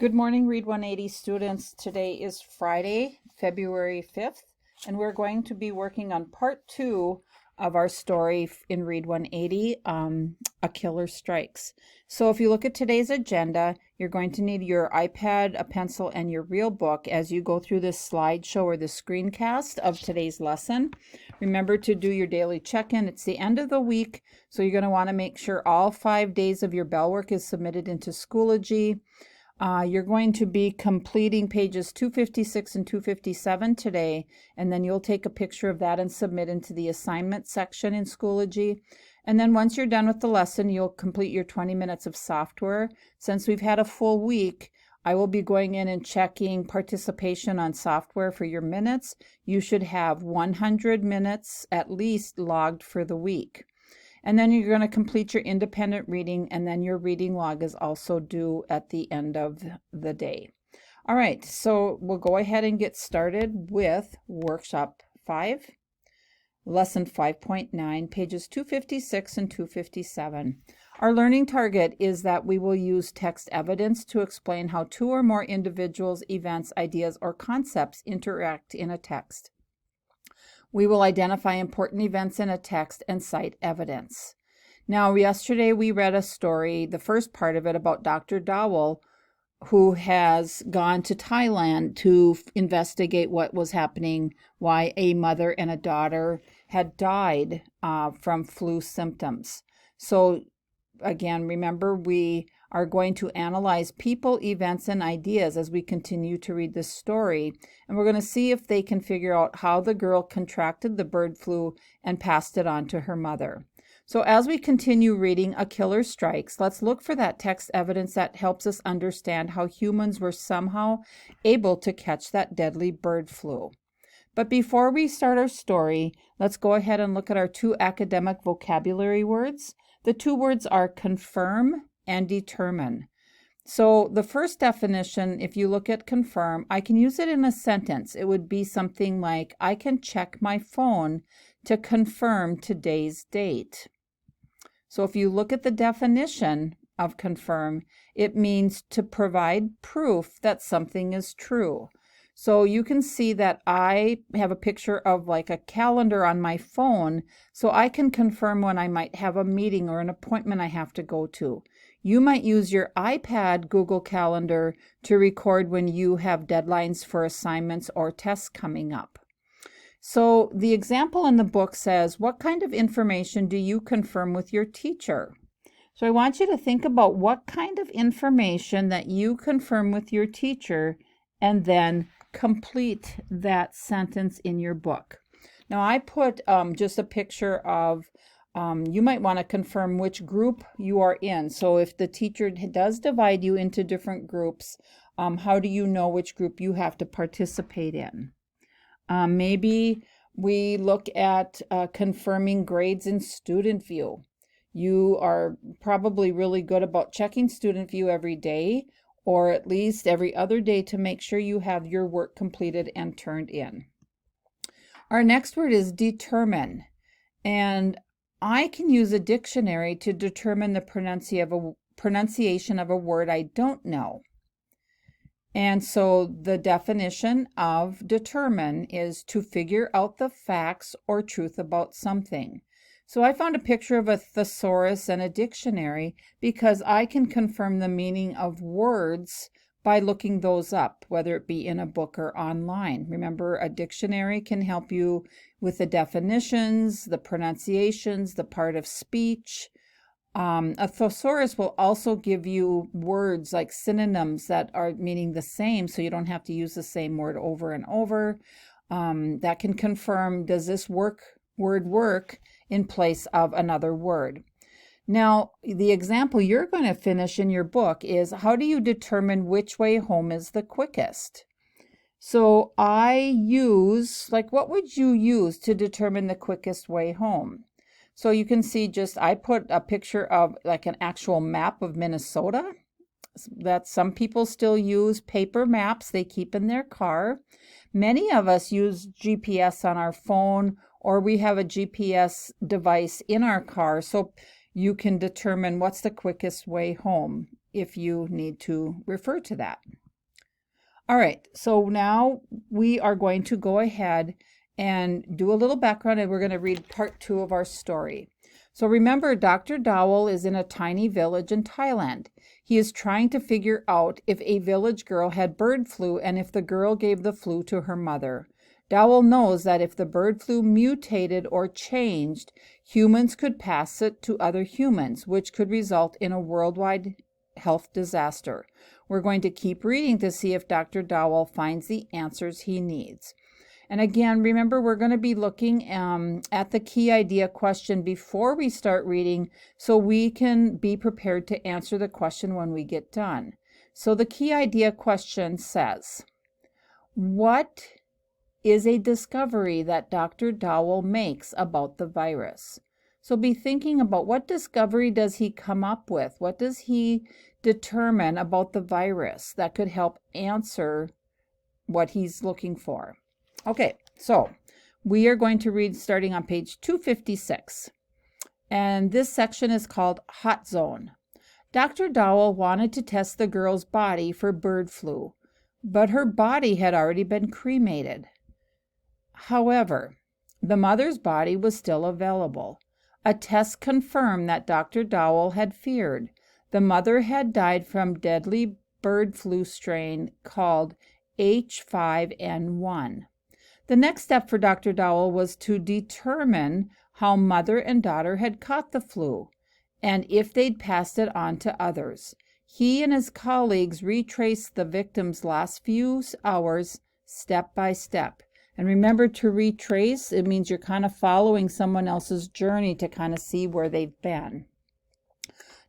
Good morning, Read 180 students. Today is Friday, February 5th, and we're going to be working on part 2 of our story in Read 180, A Killer Strikes. So if you look at today's agenda, you're going to need your iPad, a pencil, and your real book as you go through this slideshow or the screencast of today's lesson. Remember to do your daily check-in. It's the end of the week, so you're going to want to make sure all 5 days of your bell work is submitted into Schoology. You're going to be completing pages 256 and 257 today, and then you'll take a picture of that and submit into the assignment section in Schoology. And then once you're done with the lesson, you'll complete your 20 minutes of software. Since we've had a full week, I will be going in and checking participation on software for your minutes. You should have 100 minutes at least logged for the week. And then you're going to complete your independent reading, and then your reading log is also due at the end of the day. All right, so we'll go ahead and get started with Workshop 5, Lesson 5.9, pages 256 and 257. Our learning target is that we will use text evidence to explain how two or more individuals, events, ideas, or concepts interact in a text. We will identify important events in a text and cite evidence. Now, yesterday we read a story, the first part of it, about Dr. Dowell, who has gone to Thailand to investigate what was happening, why a mother and a daughter had died from flu symptoms. So, again, remember, we are going to analyze people, events, and ideas as we continue to read this story. And we're going to see if they can figure out how the girl contracted the bird flu and passed it on to her mother. So as we continue reading A Killer Strikes, let's look for that text evidence that helps us understand how humans were somehow able to catch that deadly bird flu. But before we start our story, let's go ahead and look at our two academic vocabulary words. The two words are confirm and determine. So the first definition, if you look at confirm, I can use it in a sentence. It would be something like, I can check my phone to confirm today's date. So if you look at the definition of confirm, it means to provide proof that something is true. So you can see that I have a picture of like a calendar on my phone, so I can confirm when I might have a meeting or an appointment I have to go to. You might use your iPad Google Calendar to record when you have deadlines for assignments or tests coming up. So the example in the book says, what kind of information do you confirm with your teacher? So I want you to think about what kind of information that you confirm with your teacher and then complete that sentence in your book. Now I put just a picture of, you might want to confirm which group you are in. So if the teacher does divide you into different groups, how do you know which group you have to participate in? Maybe we look at confirming grades in Student View. You are probably really good about checking Student View every day, or at least every other day, to make sure you have your work completed and turned in. Our next word is determine, and I can use a dictionary to determine the pronunciation of a word I don't know. And so the definition of determine is to figure out the facts or truth about something. So I found a picture of a thesaurus and a dictionary because I can confirm the meaning of words by looking those up, whether it be in a book or online. Remember, a dictionary can help you with the definitions, the pronunciations, the part of speech. A thesaurus will also give you words like synonyms that are meaning the same, so you don't have to use the same word over and over. That can confirm, does this word work in place of another word? Now, the example you're going to finish in your book is, how do you determine which way home is the quickest? So I use, like, what would you use to determine the quickest way home? So you can see I put a picture of like an actual map of Minnesota that some people still use paper maps they keep in their car. Many of us use GPS on our phone, or we have a GPS device in our car, so you can determine what's the quickest way home. if you need to refer to that. All right, so now we are going to go ahead and do a little background, and we're going to read part 2 of our story. So remember, Dr. Dowell is in a tiny village in Thailand. He is trying to figure out if a village girl had bird flu and if the girl gave the flu to her mother. Dowell knows that if the bird flu mutated or changed, humans could pass it to other humans, which could result in a worldwide health disaster. We're going to keep reading to see if Dr. Dowell finds the answers he needs. And again, remember, we're going to be looking at the key idea question before we start reading so we can be prepared to answer the question when we get done. So the key idea question says, what is a discovery that Dr. Dowell makes about the virus? So be thinking about, what discovery does he come up with? What does he determine about the virus that could help answer what he's looking for? Okay, so we are going to read starting on page 256. And this section is called Hot Zone. Dr. Dowell wanted to test the girl's body for bird flu, but her body had already been cremated. However, the mother's body was still available. A test confirmed that Dr. Dowell had feared. The mother had died from deadly bird flu strain called H5N1. The next step for Dr. Dowell was to determine how mother and daughter had caught the flu and if they'd passed it on to others. He and his colleagues retraced the victim's last few hours step by step. And remember, to retrace, it means you're kind of following someone else's journey to kind of see where they've been.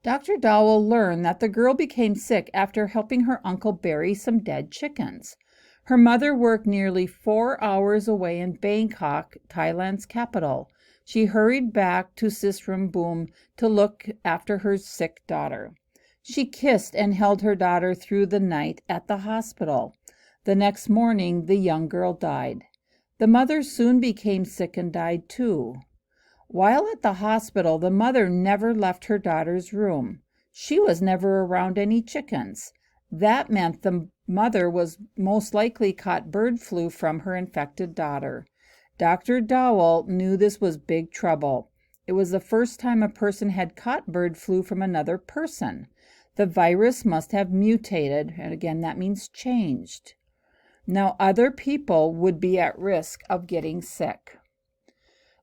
Dr. Dowell learned that the girl became sick after helping her uncle bury some dead chickens. Her mother worked nearly 4 hours away in Bangkok, Thailand's capital. She hurried back to Sisramboom to look after her sick daughter. She kissed and held her daughter through the night at the hospital. The next morning, the young girl died. The mother soon became sick and died too. While at the hospital, the mother never left her daughter's room. She was never around any chickens. That meant the mother was most likely caught bird flu from her infected daughter. Dr. Dowell knew this was big trouble. It was the first time a person had caught bird flu from another person. The virus must have mutated, and again, that means changed. Now, other people would be at risk of getting sick.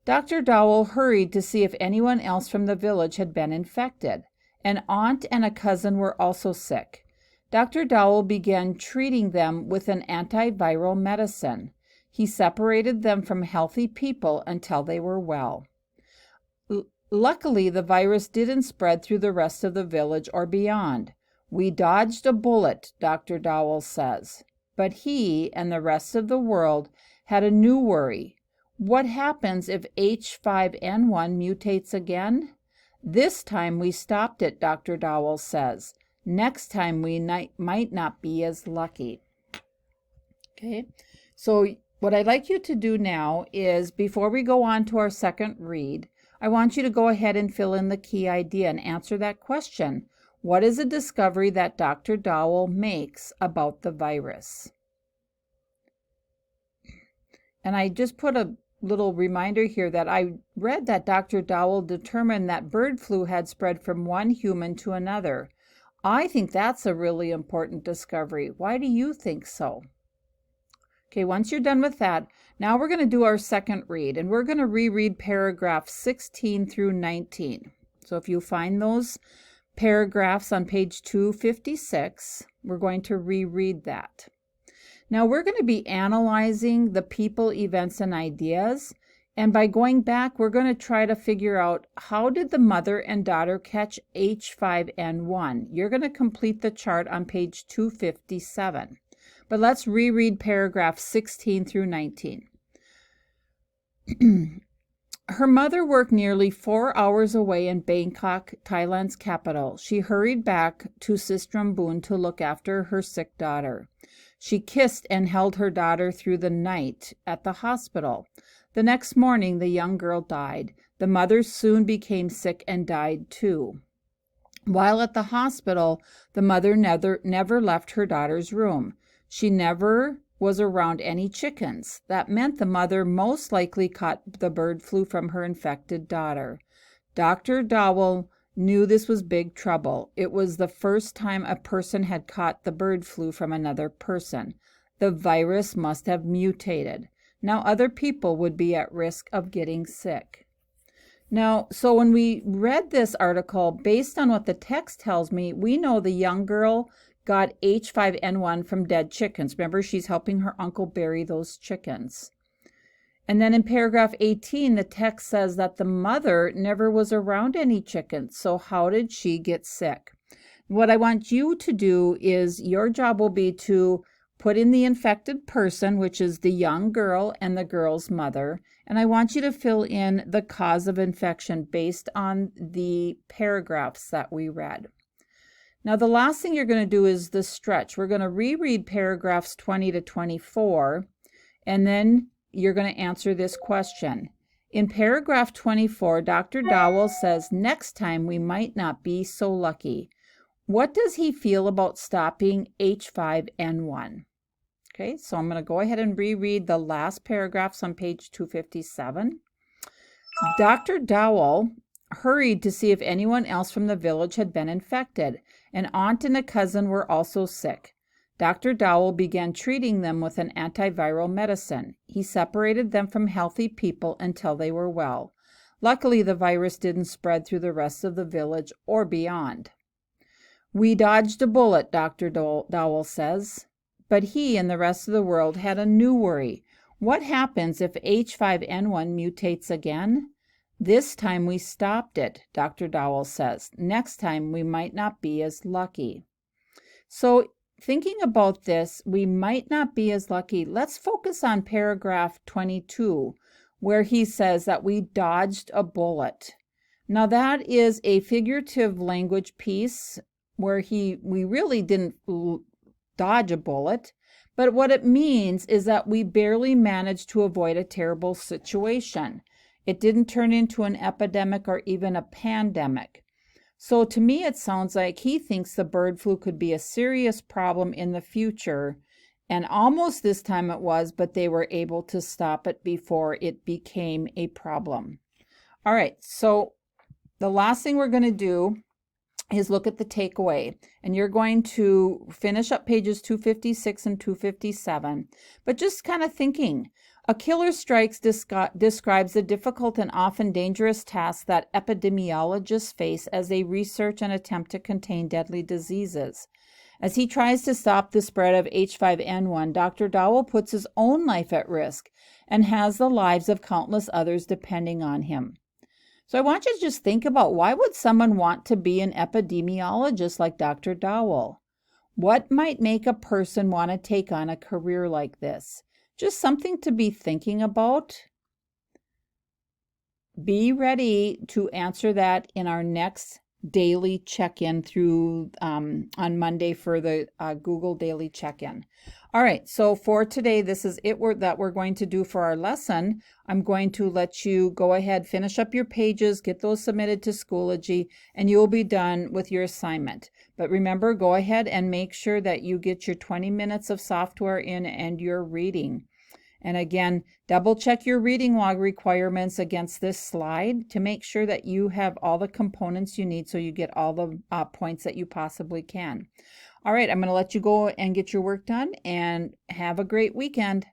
Dr. Dowell hurried to see if anyone else from the village had been infected. An aunt and a cousin were also sick. Dr. Dowell began treating them with an antiviral medicine. He separated them from healthy people until they were well. Luckily, the virus didn't spread through the rest of the village or beyond. We dodged a bullet, Dr. Dowell says. But he and the rest of the world had a new worry. What happens if H5N1 mutates again? This time we stopped it, Dr. Dowell says. Next time we might not be as lucky. Okay, so what I'd like you to do now is, before we go on to our second read, I want you to go ahead and fill in the key idea and answer that question. What is a discovery that Dr. Dowell makes about the virus? And I just put a little reminder here that I read that Dr. Dowell determined that bird flu had spread from one human to another. I think that's a really important discovery. Why do you think so? Okay, once you're done with that, now we're going to do our second read, and we're going to reread paragraphs 16 through 19. So if you find those paragraphs on page 256, we're going to reread that. Now we're going to be analyzing the people, events, and ideas, and by going back, we're going to try to figure out, how did the mother and daughter catch H5N1? You're going to complete the chart on page 257. But let's reread paragraphs 16 through 19. Her mother worked nearly 4 hours away in Bangkok, Thailand's capital. She hurried back to Sisramboom to look after her sick daughter. She kissed and held her daughter through the night at the hospital. The next morning, the young girl died. The mother soon became sick and died too. While at the hospital, the mother never left her daughter's room. She never was around any chickens. That meant the mother most likely caught the bird flu from her infected daughter. Dr. Dowell knew this was big trouble. It was the first time a person had caught the bird flu from another person. The virus must have mutated. Now other people would be at risk of getting sick. Now, so when we read this article, based on what the text tells me, we know the young girl got H5N1 from dead chickens. Remember, she's helping her uncle bury those chickens. And then in paragraph 18, the text says that the mother never was around any chickens. So how did she get sick? What I want you to do is, your job will be to put in the infected person, which is the young girl and the girl's mother. And I want you to fill in the cause of infection based on the paragraphs that we read. Now, the last thing you're going to do is the stretch. We're going to reread paragraphs 20 to 24, and then you're going to answer this question. In paragraph 24, Dr. Dowell says, next time we might not be so lucky. What does he feel about stopping H5N1? Okay, so I'm going to go ahead and reread the last paragraphs on page 257. Dr. Dowell hurried to see if anyone else from the village had been infected. An aunt and a cousin were also sick. Dr. Dowell began treating them with an antiviral medicine. He separated them from healthy people until they were well. Luckily, the virus didn't spread through the rest of the village or beyond. We dodged a bullet, Dr. Dowell says. But he and the rest of the world had a new worry. What happens if H5N1 mutates again? This time we stopped it, Dr. Dowell says. Next time we might not be as lucky. So thinking about this, we might not be as lucky. Let's focus on paragraph 22, where he says that we dodged a bullet. Now that is a figurative language piece where we really didn't dodge a bullet, but what it means is that we barely managed to avoid a terrible situation. It didn't turn into an epidemic or even a pandemic. So to me, it sounds like he thinks the bird flu could be a serious problem in the future, and almost this time it was, but they were able to stop it before it became a problem. All right, so the last thing we're going to do is look at the takeaway, and you're going to finish up pages 256 and 257, but just kind of thinking. A Killer Strikes describes the difficult and often dangerous task that epidemiologists face as they research and attempt to contain deadly diseases. As he tries to stop the spread of H5N1, Dr. Dowell puts his own life at risk and has the lives of countless others depending on him. So I want you to just think about, why would someone want to be an epidemiologist like Dr. Dowell? What might make a person want to take on a career like this? Just something to be thinking about. Be ready to answer that in our next daily check-in through on Monday for the Google Daily Check-in. All right, so for today, this is it that we're going to do for our lesson. I'm going to let you go ahead, finish up your pages, get those submitted to Schoology, and you'll be done with your assignment. But remember, go ahead and make sure that you get your 20 minutes of software in and your reading. And again, double check your reading log requirements against this slide to make sure that you have all the components you need so you get all the points that you possibly can. All right, I'm going to let you go and get your work done, and have a great weekend.